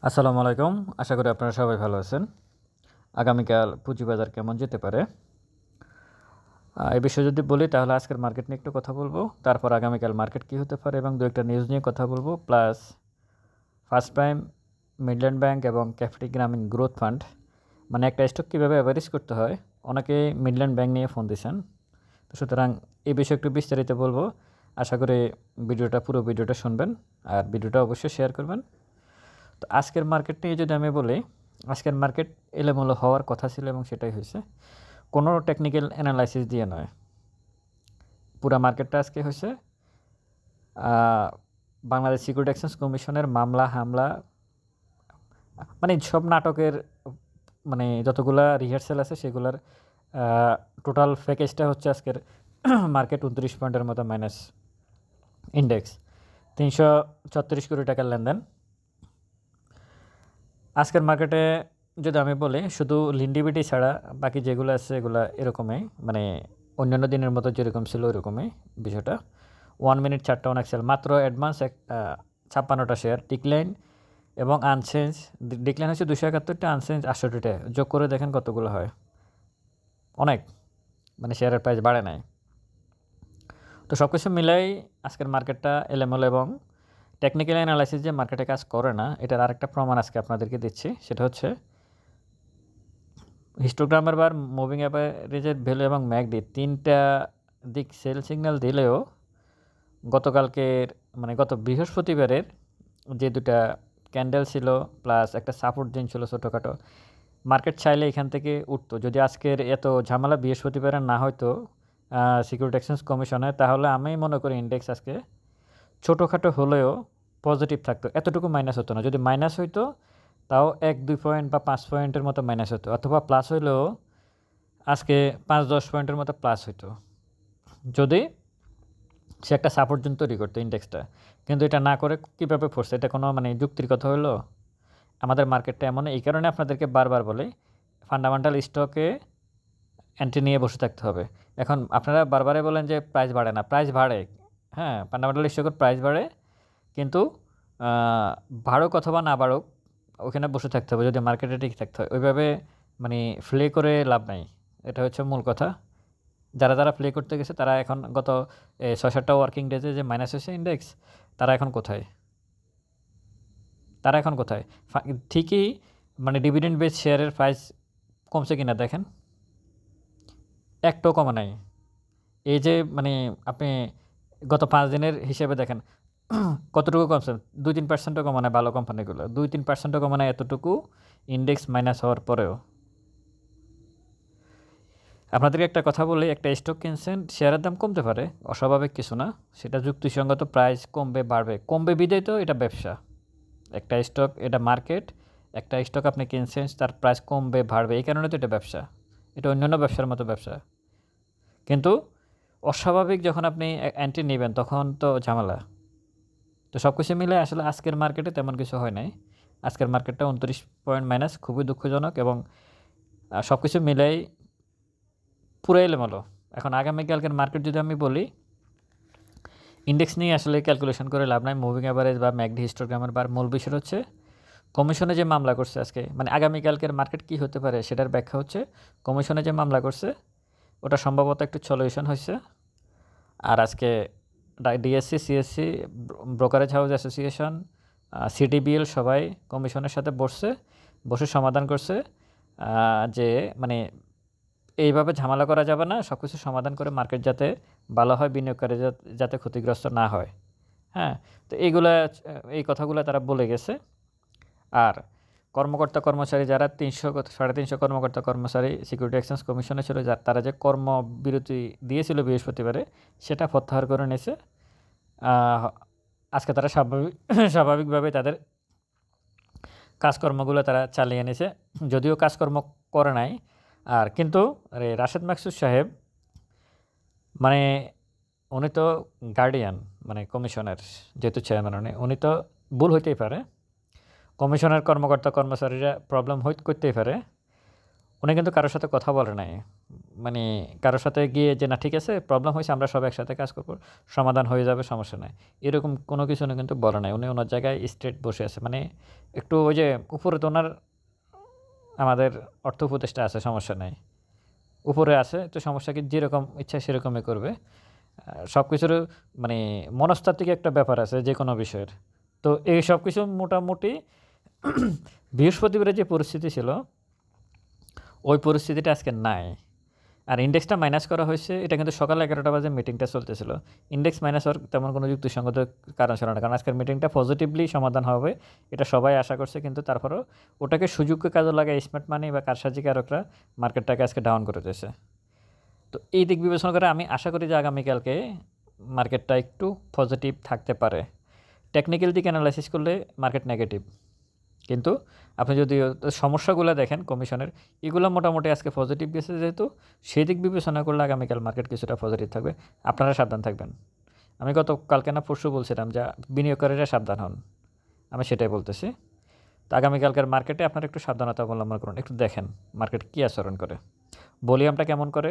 আসসালামু আলাইকুম। আশা করি আপনারা সবাই ভালো আছেন। আগামীকাল পুঁজিবাজার কেমন যেতে পারে? এই বিষয়ে যদি বলি তাহলে আজকের মার্কেট নিয়ে একটু কথা বলবো। তারপর আগামীকাল মার্কেট কী হতে পারে এবং ২-১টা নিউজ নিয়ে কথা বলবো। Plus first prime, Midland bank এবং ক্যাপিটাল গ্রামীণ গ্রোথ ফান্ড মানে একটা স্টক কীভাবে অ্যাভারেজ করতে হয়, অনেকেই মিডল্যান্ড ব্যাংক নিয়ে ফোন দিয়েছেন। তো সুতরাং এই বিষয়ে একটু বিস্তারিত বলবো। আশা করি পুরো ভিডিওটা শুনবেন আর ভিডিওটা অবশ্যই শেয়ার করবেন। তো আজকের মার্কেট নিয়ে যদি আমি বলি, আজকের মার্কেট এলোমেলো হওয়ার কথা ছিল এবং সেটাই হয়েছে। কোনো টেকনিক্যাল অ্যানালাইসিস দিয়ে নয়, পুরা মার্কেটটা আজকে হয়েছে বাংলাদেশ সিকিউরিটি এক্সচেঞ্জ কমিশনের মামলা হামলা, মানে সব নাটকের মানে যতগুলা রিহার্সাল আছে সেগুলার টোটাল প্যাকেজটা হচ্ছে আজকের মার্কেট 29 পয়েন্টের মতো মাইনাস, ইন্ডেক্স 336 কোটি টাকার লেনদেন। আজকের মার্কেটে যদি আমি বলি শুধু লিন্ডিবিটি ছাড়া বাকি যেগুলো আছে এগুলো এরকমই, মানে অন্যান্য দিনের মতো যেরকম ছিল ওইরকমই বিষয়টা। 1 মিনিট চারটা অনেক সেল, মাত্র অ্যাডভান্স 56টা শেয়ার, ডিক্লাইন এবং আনচেঞ্জ। ডিক্লাইন হচ্ছে 271টা, আনচেঞ্জ 68টা, যোগ করে দেখেন কতগুলো হয়, অনেক, মানে শেয়ারের প্রাইস বাড়ে নাই। তো সব কিছু মিলাই আজকের মার্কেটটা এলোমেলো এবং টেকনিক্যাল অ্যানালাইসিস যে মার্কেটে কাজ করে না এটার আরেকটা প্রমাণ আজকে আপনাদেরকে দিচ্ছি। সেটা হচ্ছে হিস্টোগ্রামের বার, মুভিং অ্যাভারেজের ভ্যালু এবং ম্যাকডি তিনটা দিক সেল সিগন্যাল দিলেও গতকালকের মানে গত বৃহস্পতিবারের যে দুটা ক্যান্ডেল ছিল প্লাস একটা সাপোর্ট দিন ছিল ছোটোখাটো, মার্কেট চাইলে এখান থেকে উঠতো। যদি আজকের এত ঝামেলা বৃহস্পতিবারের না হয়তো সিকিউরিটি এক্সচেঞ্জ কমিশনে, তাহলে আমি মনে করি ইন্ডেক্স আজকে ছোটোখাটো হলেও পজিটিভ থাকতো, এতটুকু মাইনাস হতো না। যদি মাইনাস হইতো তাও 1-2 পয়েন্ট বা 5 পয়েন্টের মতো মাইনাস হতো, অথবা প্লাস হইলেও আজকে 5-10 পয়েন্টের মতো প্লাস হইতো যদি সে একটা সাপোর্ট জোন তৈরি করতো ইন্ডেক্সটা। কিন্তু এটা না করে কীভাবে পড়ছে, এটা কোনো মানে যুক্তির কথা হলো? আমাদের মার্কেটটা এমন, এই কারণে আপনাদেরকে বারবার বলি ফান্ডামেন্টাল স্টকে এন্ট্রি নিয়ে বসে থাকতে হবে। এখন আপনারা বারবারই বলেন যে প্রাইস বাড়ে না, প্রাইস বাড়ে, হ্যাঁ ফান্ডামেন্টাল স্টকের প্রাইস বাড়ে, কিন্তু বাড়ুক অথবা না বাড়ুক ওখানে বসে থাকতে হবে যদি মার্কেটে ঠিক থাকতে হয়। ওইভাবে মানে ফ্লে করে লাভ নাই, এটা হচ্ছে মূল কথা। যারা প্লে করতে গেছে তারা এখন গত 6-7টা ওয়ার্কিং ডেজে যে মাইনাস হয়েছে ইন্ডেক্স, তারা এখন কোথায়? ঠিকই মানে ডিভিডেন্ড বেস শেয়ারের প্রাইস কমছে কিনা দেখেন, একটাও কমে নাই। এই যে মানে আপনি গত 5 দিনের হিসেবে দেখেন কতটুকু কমছে, 2-3%ও কমে নাই ভালো কোম্পানিগুলো, 2-3%ও কমে নাই এতটুকু ইন্ডেক্স মাইনাস হওয়ার পরেও। আপনাদেরকে একটা কথা বলি, একটা স্টক কিনছেন, শেয়ারের দাম কমতে পারে, অস্বাভাবিক কিছু না, সেটা যুক্তিসঙ্গত, প্রাইস কমবে বাড়বে, কমবে বিদায় তো এটা ব্যবসা। একটা স্টক, এটা মার্কেট, একটা স্টক আপনি কিনছেন তার প্রাইস কমবে বাড়বে, এই কারণে তো এটা ব্যবসা, এটা অন্যান্য ব্যবসার মতো ব্যবসা। কিন্তু অস্বাভাবিক যখন আপনি এন্ট্রি নেবেন তখন তো ঝামেলা। তো সব কিছু মিলে আসলে আজকের মার্কেটে তেমন কিছু হয় নাই। আজকের মার্কেটটা 29 পয়েন্ট মাইনাস, খুবই দুঃখজনক এবং সব কিছু মিলাই পুরো এলোমেলো। এখন আগামীকালকের মার্কেট যদি আমি বলি, ইন্ডেক্স নিয়ে আসলে ক্যালকুলেশন করে লাভ নাই, মুভিং অ্যাভারেজ বা ম্যাকডি হিস্টোগ্রামের বার। মূল বিষয় হচ্ছে কমিশনে যে মামলা করছে আজকে, মানে আগামীকালকের মার্কেট কী হতে পারে সেটার ব্যাখ্যা হচ্ছে কমিশনে যে মামলা করছে ওটা সম্ভবত একটু সলিউশন হয়েছে। আর আজকে DSC, CSC, brokerage house association, CDBL সবাই কমিশনের সাথে বসে সমাধান করছে যে মানে এইভাবে ঝামেলা করা যাবে না, সব কিছু সমাধান করে মার্কেট যাতে ভালো হয়, বিনিয়োগকারী যাতে ক্ষতিগ্রস্ত না হয়। হ্যাঁ, তো এই কথাগুলো তারা বলে গেছে। আর কর্মকর্তা কর্মচারী যারা 300-350 কর্মকর্তা কর্মচারী সিকিউরিটি এক্সচেঞ্জ কমিশনে ছিল, তারা যে কর্মবিরতি দিয়েছিল বৃহস্পতিবারে সেটা প্রত্যাহার করে নিয়েছে। আজকে তারা স্বাভাবিকভাবে তাদের কাজকর্মগুলো তারা চালিয়ে নিয়েছে, যদিও কাজকর্ম করে নাই। আর কিন্তু রাশেদ মাকসুদ সাহেব মানে উনি তো গার্ডিয়ান, মানে কমিশনের যেহেতু চেয়ারম্যান, উনি তো ভুল হইতেই পারে, কমিশনের কর্মকর্তা কর্মচারীরা প্রবলেম করতেই পারে। উনি কিন্তু কারোর সাথে কথা বলে নাই, মানে কারোর সাথে গিয়ে যে না ঠিক আছে প্রবলেম হয়েছে আমরা সব একসাথে কাজ করবো, সমাধান হয়ে যাবে, সমস্যা নাই, এরকম কোনো কিছু উনি কিন্তু বলে নাই। উনি ওনার জায়গায় স্ট্রেট বসে আছে, মানে একটু ওই যে উপরে তো ওনার আমাদের অর্থ উপদেষ্টা আছে, সমস্যা নাই, উপরে আছে তো সমস্যা কি, যেরকম ইচ্ছা সেরকমই করবে। সব কিছুর মানে মনস্তাত্ত্বিক একটা ব্যাপার আছে যে কোনো বিষয়ের। তো এই সব কিছু মোটামুটি বৃহস্পতিবারের যে পরিস্থিতি ছিল ওই পরিস্থিতিটা আজকে নাই। আর ইন্ডেক্সটা মাইনাস করা হয়েছে, এটা কিন্তু সকাল 11টা বাজে মিটিংটা চলতেছিল। ইন্ডেক্স মাইনাস হওয়ার তেমন কোনো যুক্তিসঙ্গত কারণ ছিল না, কারণ আজকের মিটিংটা পজিটিভলি সমাধান হবে এটা সবাই আশা করছে, কিন্তু তারপরেও ওটাকে সুযোগকে কাজে লাগায় স্মার্ট মানি বা কারসাজিকারকরা মার্কেটটাকে আজকে ডাউন করে দিয়েছে। তো এই দিক বিবেচনা করে আমি আশা করি যে আগামীকালকে মার্কেটটা একটু পজিটিভ থাকতে পারে। টেকনিক্যাল দিক অ্যানালাইসিস করলে মার্কেট নেগেটিভ, কিন্তু আপনি যদি সমস্যাগুলো দেখেন কমিশনের, এগুলো মোটামুটি আজকে পজিটিভ গেছে, যেহেতু সেই দিক বিবেচনা করলে আগামীকাল মার্কেট কিছুটা পজিটিভ থাকবে। আপনারা সাবধান থাকবেন। আমি কালকে না পরশু বলছিলাম যে বিনিয়োগকারীরা সাবধান হন, আমি সেটাই বলতেছি। তো আগামীকালকার মার্কেটে আপনারা একটু সাবধানতা অবলম্বন করুন, একটু দেখেন মার্কেট কী আচরণ করে, ভলিউমটা কেমন করে,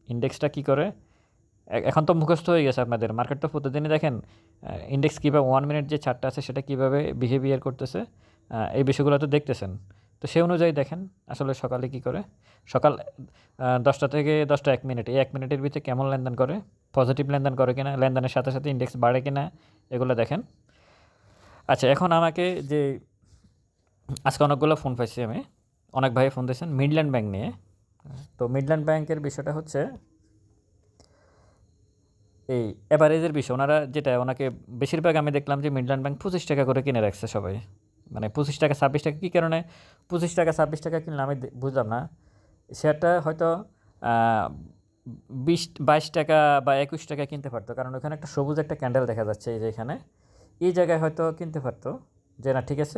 ইন্ডেক্সটা কী করে। এখন তো মুখস্থ হয়ে গেছে আপনাদের, মার্কেট তো প্রতিদিনই দেখেন ইন্ডেক্স কীভাবে 1 মিনিট যে চার্টটা আছে সেটা কীভাবে বিহেভিয়ার করতেছে, এই বিষয়গুলো তো দেখতেছেন। তো সেই অনুযায়ী দেখেন আসলে সকালে কী করে, সকাল 10টা থেকে 10টা 1 মিনিট, এই 1 মিনিটের ভিতরে কেমন লেনদেন করে, পজিটিভ লেনদেন করে কিনা, লেনদেনের সাথে সাথে ইন্ডেক্স বাড়ে কিনা, এগুলো দেখেন। আচ্ছা, এখন আমাকে যে আজকে অনেকগুলো ফোন পাইছি আমি, অনেক ভাই ফোন দিয়েছেন মিডল্যান্ড ব্যাংক নিয়ে। তো মিডল্যান্ড ব্যাংকের বিষয়টা হচ্ছে এই অ্যাভারেজের বিষয়, ওনারা যেটা ওনাকে বেশিরভাগ আমি দেখলাম যে মিডল্যান্ড ব্যাংক 25 টাকা করে কিনে রাখছে সবাই, মানে 25 টাকা 26 টাকা, কী কারণে 25 টাকা 26 টাকা কিনলে আমি বুঝলাম না। শেয়ারটা হয়তো 22 টাকা বা 21 টাকা কিনতে পারতো, কারণ ওখানে একটা সবুজ একটা ক্যান্ডেল দেখা যাচ্ছে এই যে এখানে, এই জায়গায় হয়তো কিনতে পারতো যে না ঠিক আছে,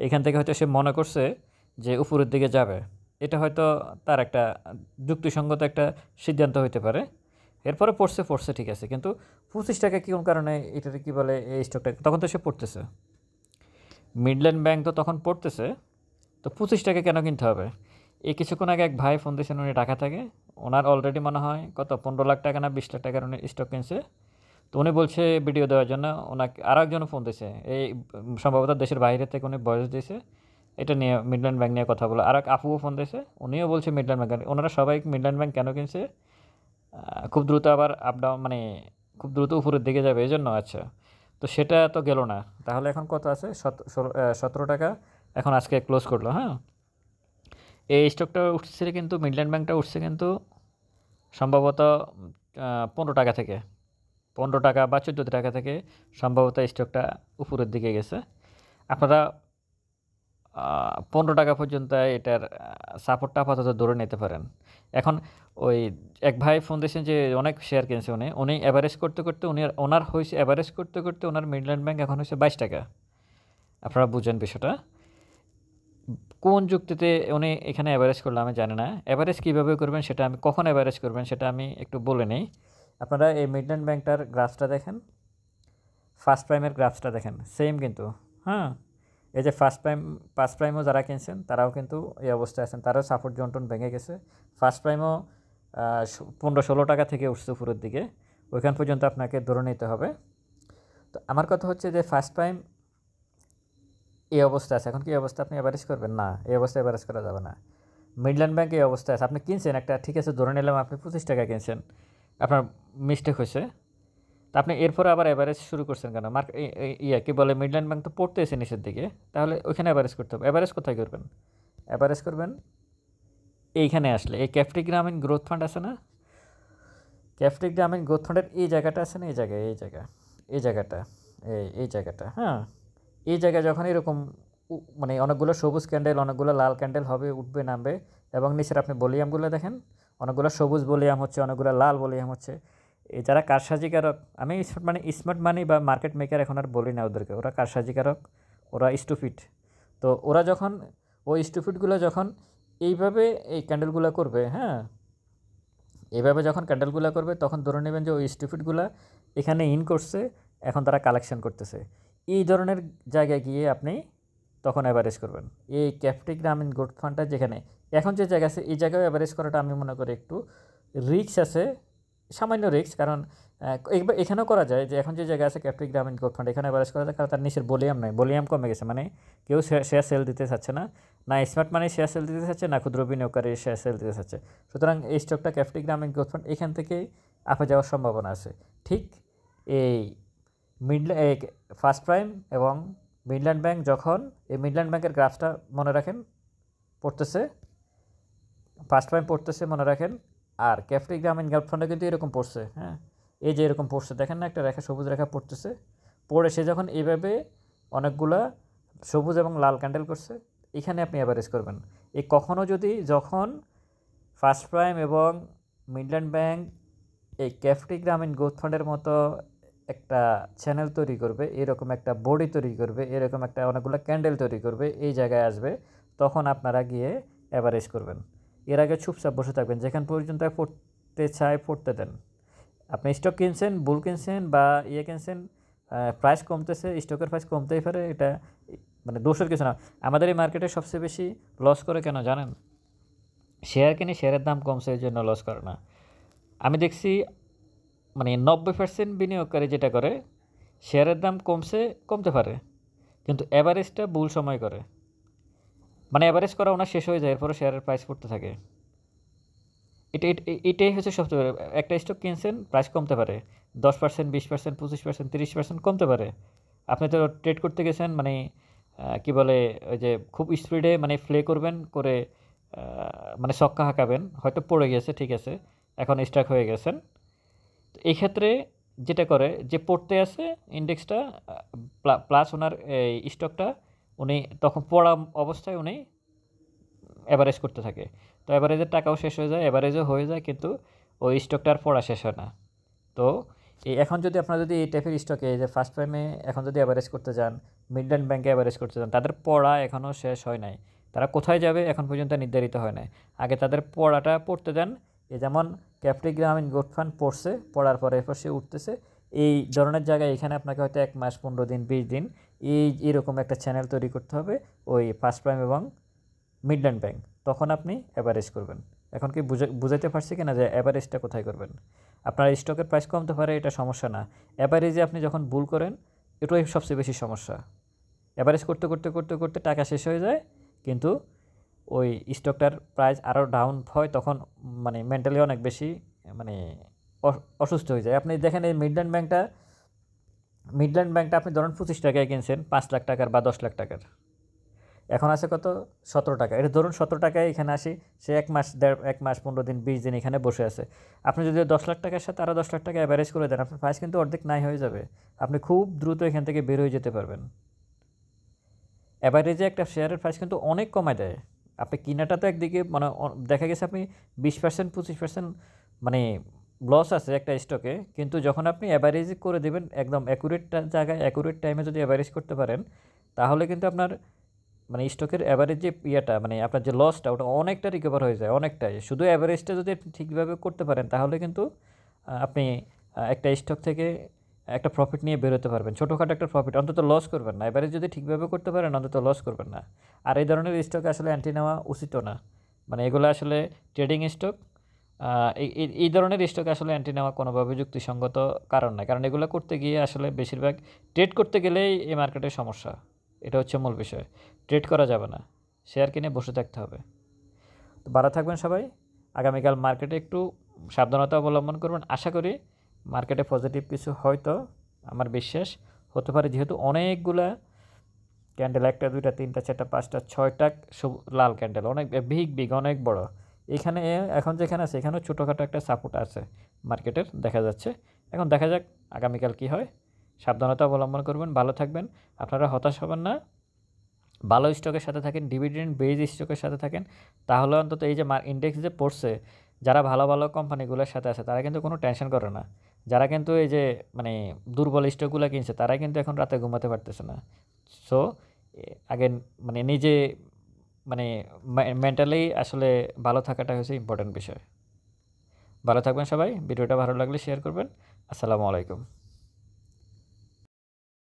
এখান থেকে হয়তো সে মনে করছে যে উপরের দিকে যাবে, এটা হয়তো তার একটা যুক্তিসঙ্গত একটা সিদ্ধান্ত হইতে পারে। এরপরে পড়ছে ঠিক আছে, কিন্তু 25 টাকা কোন কারণে, এটার কী বলে এই স্টকটা, তখন তো সে পড়তেছে, মিডল্যান্ড ব্যাংক তো তখন পড়তেছে, তো 25 টাকা কেন কিনতে হবে। এই কিছুক্ষণ আগে এক ভাই ফোন দিয়েছেন, উনি ঢাকা থেকে, ওনার অলরেডি মনে হয় কত 15 লাখ টাকা না 20 লাখ টাকার উনি স্টক কিনছে। তো উনি বলছে ভিডিও দেওয়ার জন্য, ওনাকে আরও একজনও ফোন দিয়েছে, এই সম্ভবত দেশের বাইরে থেকে উনি ভয়েস দিয়েছে এটা নিয়ে, মিডল্যান্ড ব্যাংক নিয়ে কথা বলে। আর এক আপুও ফোন দিয়েছে, উনিও বলছে মিডল্যান্ড ব্যাংক, ওনারা সবাই মিডল্যান্ড ব্যাংক কেন কিনছে, খুব দ্রুত আবার আপ ডাউন, মানে খুব দ্রুত উপরের দিকে যাবে এই জন্য। আচ্ছা, তো সেটা তো গেল না, তাহলে এখন কত আছে 17 টাকা এখন আজকে ক্লোজ করলো। হ্যাঁ, এই স্টকটা উঠছে কিন্তু, মিডল্যান্ড ব্যাংকটা উঠছে কিন্তু সম্ভবত 15 টাকা থেকে, 15 টাকা বা 14 টাকা থেকে সম্ভবত স্টকটা উপরের দিকে গেছে। আপনারা 15 টাকা পর্যন্ত এটার সাপোর্টটা আপাতত ধরে নিতে পারেন। এখন ওই এক ভাই ফোন দিয়েছেন যে অনেক শেয়ার কিনছে উনি অ্যাভারেজ করতে করতে ওনার হয়েছে, অ্যাভারেজ করতে করতে ওনার মিডল্যান্ড ব্যাংক এখন হয়েছে 22 টাকা। আপনারা বুঝেন বিষয়টা, কোন যুক্তিতে উনি এখানে অ্যাভারেজ করলো আমি জানি না। অ্যাভারেজ কীভাবে করবেন সেটা, আমি কখন অ্যাভারেজ করবেন সেটা আমি একটু বলে নিই। আপনারা এই মিডল্যান্ড ব্যাংকটার গ্রাফসটা দেখেন, ফার্স্ট প্রাইমের গ্রাফসটা দেখেন, সেম কিন্তু। হ্যাঁ, এই যে ফার্স্ট প্রাইমও যারা কিনছেন তারাও কিন্তু এই অবস্থায় আছেন, তারাও সাপোর্ট জন্টন ভেঙে গেছে। ফার্স্ট প্রাইমও 15-16 টাকা থেকে উঠছে উপরের দিকে, ওইখান পর্যন্ত আপনাকে ধরে নিতে হবে। তো আমার কথা হচ্ছে যে ফার্স্ট প্রাইম এই অবস্থা আছে, এখন কি অবস্থা আপনি অ্যাভারেজ করবেন না, এই অবস্থায় অ্যাভারেজ করা যাবে না। মিডল্যান্ড ব্যাংক এই অবস্থায় আছে, আপনি কিনছেন একটা, ঠিক আছে ধরে নিলাম আপনি 25 টাকা কিনছেন, আপনার মিস্টেক হয়েছে, তা আপনি এরপরে আবার অ্যাভারেজ শুরু করছেন কেন, কী বলে মিডল্যান্ড ব্যাংক তো পড়তেছে নিচের দিকে, তাহলে ওইখানে অ্যাভারেজ করতে হবে। অ্যাভারেজ কোথায় করবেন, অ্যাভারেজ করবেন এইখানে আসলে, এই ক্যাপিটাল গ্রামীণ গ্রোথ ফান্ড আছে না, ক্যাপিটাল গ্রামীণ গ্রোথ ফান্ডের এই জায়গাটা আছে না, এই জায়গাটা, হ্যাঁ, এই জায়গায় যখন এরকম মানে অনেকগুলো সবুজ ক্যান্ডেল, অনেকগুলো লাল ক্যান্ডেল হবে, উঠবে নামবে, এবং নিচের আপনি ভলিউমগুলো দেখেন, অনেকগুলো সবুজ ভলিউম হচ্ছে, অনেকগুলো লাল ভলিউম হচ্ছে। এই যারা কারসাজিকারক, আমি স্মার্ট মানি বা মার্কেট মেকার এখন আর বলি না ওদেরকে, ওরা কারসাজিকারক, ওরা স্টুপিড। তো ওরা যখন ওই স্টুপিডগুলো যখন এইভাবে এই ক্যান্ডেলগুলো করবে, হ্যাঁ, এইভাবে যখন ক্যান্ডেলগুলো করবে তখন ধরে নেবেন যে ওই স্টুপিডগুলো এখানে ইন করছে, এখন তারা কালেকশন করতেছে। এই ধরনের জায়গায় গিয়ে আপনি তখন অ্যাভারেজ করবেন। এই ক্যাপিটাল গ্রামীণ গ্রোথ ফান্ডটা যেখানে এখন যে জায়গা আছে এই জায়গায় অ্যাভারেজ করাটা আমি মনে করি একটু রিস্ক আছে, সামান্য রিস্ক, কারণ এখানেও করা যায় যে এখন যে জায়গায় আছে ক্যাপিটাল গ্রামীণ গোল্ড ফান্ড এখানে অ্যাভারেজ করা যায়, কারণ তার নিচের ভলিউম নাই, ভলিউম কমে গেছে, মানে কেউ শেয়ার সেল দিতে চাচ্ছে না, না স্মার্ট মানি শেয়ার সেল দিতে চাচ্ছে, না ক্ষুদ্র বিনিয়োগকারী শেয়ার সেল দিতে চাচ্ছে। সুতরাং এই স্টকটা ক্যাপিটাল গ্রামীণ গোল্ড ফান্ড এখান থেকে আপে যাওয়ার সম্ভাবনা আছে। ঠিক এই ফার্স্ট প্রাইম এবং মিডল্যান্ড ব্যাংক, যখন এই মিডল্যান্ড ব্যাংকের গ্রাফটা মনে রাখেন পড়তেছে, ফার্স্ট প্রাইম পড়তেছে মনে রাখেন, আর ক্যাপিটাল গ্রামীণ গোল্ড ফান্ডে কিন্তু এরকম পড়ছে, হ্যাঁ এই যে এরকম পড়ছে দেখেন না, একটা রেখা সবুজ রেখা পড়তেছে, পড়ে সে যখন এইভাবে অনেকগুলা সবুজ এবং লাল ক্যান্ডেল করছে, এখানে আপনি অ্যাভারেজ করবেন। এই কখনও যদি যখন ফার্স্ট প্রাইম এবং মিডল্যান্ড ব্যাংক এই ক্যাপিটাল গ্রামীণ গোল্ড ফান্ডের মতো একটা চ্যানেল তৈরি করবে, এরকম একটা বডি তৈরি করবে, এরকম একটা অনেকগুলো ক্যান্ডেল তৈরি করবে, এই জায়গায় আসবে, তখন আপনারা গিয়ে অ্যাভারেজ করবেন। এর আগে চুপচাপ বসে থাকবেন, যেখান পর্যন্ত পড়তে চায় পড়তে দেন। আপনি স্টক কিনছেন, বুল কিনছেন বা কিনছেন, প্রাইস কমতেছে, স্টকের প্রাইস কমতেই পারে, এটা মানে দোষের কিছু না। আমাদের এই মার্কেটে সবচেয়ে বেশি লস করে কেন জানেন? শেয়ার কিনে শেয়ারের দাম কমছে এই জন্য লস করে না। আমি দেখছি মানে 90% বিনিয়োগকারী যেটা করে, শেয়ারের দাম কমতে পারে, কিন্তু অ্যাভারেজটা ভুল সময় করে, মানে অ্যাভারেজ করা ওনার শেষ হয়ে যায়, এরপরে শেয়ারের প্রাইস পড়তে থাকে। এটাই হচ্ছে সবচেয়ে একটা স্টক কিনছেন, প্রাইস কমতে পারে 10%, 20%, 25%, 30% কমতে পারে। আপনি তো ট্রেড করতে গেছেন, মানে কি বলে ওই যে খুব স্পিডে মানে ফ্লে করবেন করে, মানে ছক্কা হাঁকাবেন, হয়তো পড়ে গেছে, ঠিক আছে, এখন স্ট্রাক হয়ে গেছেন। তো এই ক্ষেত্রে যেটা করে, যে পড়তে আছে ইন্ডেক্সটা প্লাস ওনার এই স্টকটা, উনি তখন পড়া অবস্থায় উনি অ্যাভারেজ করতে থাকে। তো অ্যাভারেজের টাকাও শেষ হয়ে যায়, অ্যাভারেজও হয়ে যায়, কিন্তু ওই স্টকটা আর পড়া শেষ হয় না। তো এখন যদি আপনারা যদি এই টাইপের স্টকে, যে ফার্স্ট প্রাইমে এখন যদি অ্যাভারেজ করতে যান, মিডল্যান্ড ব্যাংকে অ্যাভারেজ করতে যান, তাদের পড়া এখনও শেষ হয় নাই, তারা কোথায় যাবে এখন পর্যন্ত নির্ধারিত হয় নাই। আগে তাদের পড়াটা পড়তে দেন। যেমন ক্যাপিটাল গ্রামীণ গোল্ড ফান্ড পড়ছে, পড়ার পরে এরপর সে উঠতেছে, এই ধরনের জায়গায় এখানে আপনাকে হয়তো 1 মাস, 15 দিন, 20 দিন এরকম একটা চ্যানেল তৈরি করতে হবে ওই ফার্স্ট প্রাইম এবং মিডল্যান্ড ব্যাংক, তখন আপনি অ্যাভারেজ করবেন। এখন কি বুঝাইতে পারছি কিনা যে অ্যাভারেজটা কোথায় করবেন? আপনার স্টকের প্রাইস কমতে পারে, এটা সমস্যা না, অ্যাভারেজে আপনি যখন ভুল করেন এটাই সবচেয়ে বেশি সমস্যা। অ্যাভারেজ করতে করতে করতে করতে টাকা শেষ হয়ে যায়, কিন্তু ওই স্টকটার প্রাইস আরও ডাউন হয়, তখন মানে মেন্টালি অনেক বেশি মানে অসুস্থ হয়ে যায়। আপনি দেখেন এই মিডল্যান্ড ব্যাংকটা আপনি ধরুন 25 টাকায় কিনছেন, 5 লাখ টাকার বা 10 লাখ টাকার, এখন আছে কত? 17 টাকা। এটা ধরুন 17 টাকায় এখানে আসি, সে 1 মাস, 1 মাস, 15 দিন, 20 দিন এখানে বসে আছে। আপনি যদি 10 লাখ টাকার সাথে আরও 10 লাখ টাকা অ্যাভারেজ করে দেন, আপনার প্রাইস কিন্তু অর্ধেক নাই হয়ে যাবে, আপনি খুব দ্রুত এখান থেকে বের হয়ে যেতে পারবেন। অ্যাভারেজে একটা শেয়ারের প্রাইস কিন্তু অনেক কমায় দেয়। আপনি কিনাটা তো একদিকে মানে দেখা গেছে আপনি 20%, 25% মানে লস আছে একটা স্টকে, কিন্তু যখন আপনি অ্যাভারেজ করে দেবেন একদম অ্যাকুরেট জায়গায়, অ্যাকুরেট টাইমে যদি অ্যাভারেজ করতে পারেন, তাহলে কিন্তু আপনার মানে স্টকের অ্যাভারেজ যে মানে আপনার যে লসটা, ওটা অনেকটা রিকভার হয়ে যায়, অনেকটাই। শুধু অ্যাভারেজটা যদি ঠিকভাবে করতে পারেন, তাহলে কিন্তু আপনি একটা স্টক থেকে একটা প্রফিট নিয়ে বেরোতে পারবেন, ছোটোখাটো একটা প্রফিট, অন্তত লস করবেন না। অ্যাভারেজ যদি ঠিকভাবে করতে পারেন, অন্তত লস করবেন না। আর এই ধরনের স্টক আসলে অ্যান্টি নেওয়া উচিতও না, মানে এগুলো আসলে ট্রেডিং স্টক, এই ধরনের স্টক আসলে অ্যান্টি নেওয়া কোনোভাবে যুক্তিসঙ্গত কারণ নয়, কারণ এগুলো করতে গিয়ে আসলে বেশিরভাগ ট্রেড করতে গেলেই এই মার্কেটের সমস্যা। এটা হচ্ছে মূল বিষয়, ট্রেড করা যাবে না, শেয়ার কিনে বসে থাকতে হবে। তো ভালো থাকবেন সবাই। আগামীকাল মার্কেটে একটু সাবধানতা অবলম্বন করবেন। আশা করি মার্কেটে পজিটিভ কিছু হয়তো, আমার বিশ্বাস হতে পারে, যেহেতু অনেকগুলা ক্যান্ডেল, 1টা 2টা 3টা 4টা 5টা 6টা লাল ক্যান্ডেল, অনেক বিগ অনেক বড়। এখানে এখন যেখানে আছে এখানেও ছোটোখাটো একটা সাপোর্ট আছে মার্কেটের দেখা যাচ্ছে। এখন দেখা যাক আগামীকাল কি হয়। সাবধানতা অবলম্বন করবেন, ভালো থাকবেন, আপনারা হতাশ হবেন না, ভালো স্টকের সাথে থাকেন, ডিভিডেন্ড বেজ স্টকের সাথে থাকেন, তাহলে অন্তত এই যে ইন্ডেক্স যে পড়ছে, যারা ভালো ভালো কোম্পানিগুলোর সাথে আছে তারা কিন্তু কোনো টেনশন করে না। যারা কিন্তু এই যে মানে দুর্বল স্টকগুলো কিনছে, তারাই কিন্তু এখন রাতে ঘুমাতে পারতেছে না। সো আগে মানে নিজে মানে মেন্টালি আসলে ভালো থাকাটা হচ্ছে ইম্পর্টেন্ট বিষয়। ভালো থাকবেন সবাই, ভিডিওটা ভালো লাগলে শেয়ার করবেন। আসসালামু আলাইকুম।